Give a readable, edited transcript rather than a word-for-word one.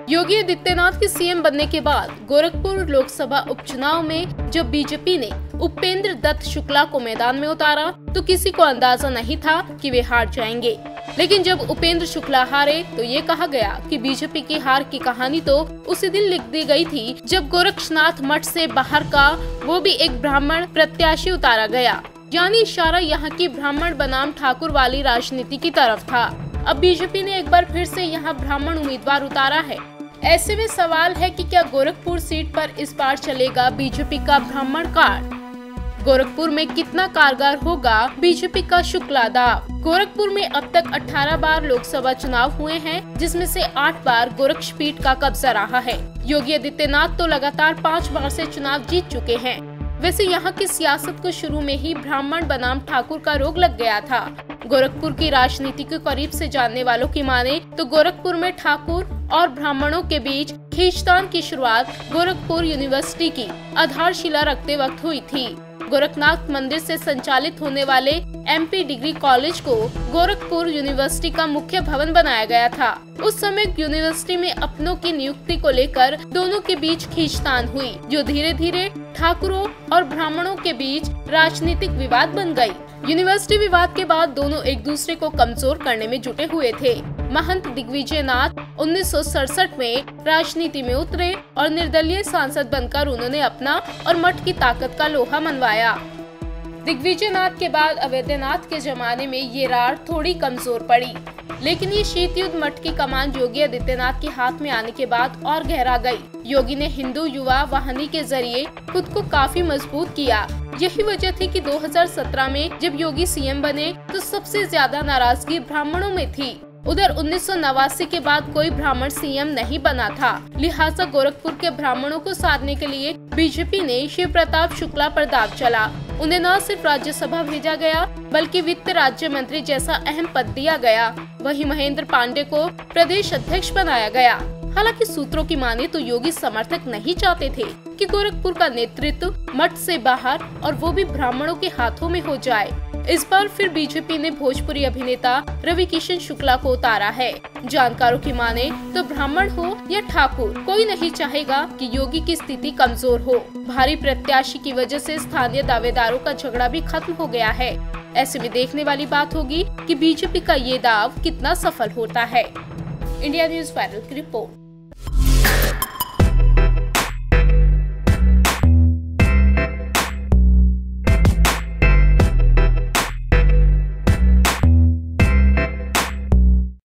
योगी आदित्यनाथ के सीएम बनने के बाद गोरखपुर लोकसभा उपचुनाव में जब बीजेपी ने उपेंद्र दत्त शुक्ला को मैदान में उतारा तो किसी को अंदाजा नहीं था कि वे हार जाएंगे। लेकिन जब उपेंद्र शुक्ला हारे तो ये कहा गया कि बीजेपी की हार की कहानी तो उसी दिन लिख दी गई थी जब गोरक्षनाथ मठ से बाहर का वो भी एक ब्राह्मण प्रत्याशी उतारा गया। यानी इशारा यहाँ की ब्राह्मण बनाम ठाकुर वाली राजनीति की तरफ था। अब बीजेपी ने एक बार फिर से यहाँ ब्राह्मण उम्मीदवार उतारा है। ऐसे में सवाल है कि क्या गोरखपुर सीट पर इस बार चलेगा बीजेपी का ब्राह्मण कार्ड? गोरखपुर में कितना कारगर होगा बीजेपी का शुक्ला दाव? गोरखपुर में अब तक 18 बार लोकसभा चुनाव हुए हैं, जिसमें से 8 बार गोरक्षपीठ का कब्जा रहा है। योगी आदित्यनाथ तो लगातार 5 बार से चुनाव जीत चुके हैं। वैसे यहाँ की सियासत को शुरू में ही ब्राह्मण बनाम ठाकुर का रोग लग गया था। गोरखपुर की राजनीति को करीब से जानने वालों की माने तो गोरखपुर में ठाकुर और ब्राह्मणों के बीच खींचतान की शुरुआत गोरखपुर यूनिवर्सिटी की आधारशिला रखते वक्त हुई थी। गोरखनाथ मंदिर से संचालित होने वाले एमपी डिग्री कॉलेज को गोरखपुर यूनिवर्सिटी का मुख्य भवन बनाया गया था। उस समय यूनिवर्सिटी में अपनों की नियुक्ति को लेकर दोनों के बीच खींचतान हुई, जो धीरे धीरे ठाकुरों और ब्राह्मणों के बीच राजनीतिक विवाद बन गई। यूनिवर्सिटी विवाद के बाद दोनों एक दूसरे को कमजोर करने में जुटे हुए थे। महंत दिग्विजय नाथ 1967 में राजनीति में उतरे और निर्दलीय सांसद बनकर उन्होंने अपना और मठ की ताकत का लोहा मनवाया। दिग्विजय नाथ के बाद अवैधनाथ के जमाने में ये रार थोड़ी कमजोर पड़ी, लेकिन ये शीत युद्ध मठ की कमान योगी आदित्यनाथ के हाथ में आने के बाद और गहरा गई। योगी ने हिंदू युवा वाहिनी के जरिए खुद को काफी मजबूत किया। यही वजह थी कि 2017 में जब योगी सीएम बने तो सबसे ज्यादा नाराजगी ब्राह्मणों में थी। उधर 1989 के बाद कोई ब्राह्मण सीएम नहीं बना था, लिहाजा गोरखपुर के ब्राह्मणों को साधने के लिए बीजेपी ने शिव प्रताप शुक्ला पर दाव चला। उन्हें न सिर्फ राज्यसभा भेजा गया बल्कि वित्त राज्य मंत्री जैसा अहम पद दिया गया। वहीं महेंद्र पांडे को प्रदेश अध्यक्ष बनाया गया। हालांकि सूत्रों की माने तो योगी समर्थक नहीं चाहते थे कि गोरखपुर का नेतृत्व मठ से बाहर और वो भी ब्राह्मणों के हाथों में हो जाए। इस बार फिर बीजेपी ने भोजपुरी अभिनेता रवि किशन शुक्ला को उतारा है। जानकारों की माने तो ब्राह्मण हो या ठाकुर, कोई नहीं चाहेगा कि योगी की स्थिति कमजोर हो। भारी प्रत्याशी की वजह से स्थानीय दावेदारों का झगड़ा भी खत्म हो गया है। ऐसे में देखने वाली बात होगी कि बीजेपी का ये दाव कितना सफल होता है। इंडिया न्यूज़ वायरल की रिपोर्ट।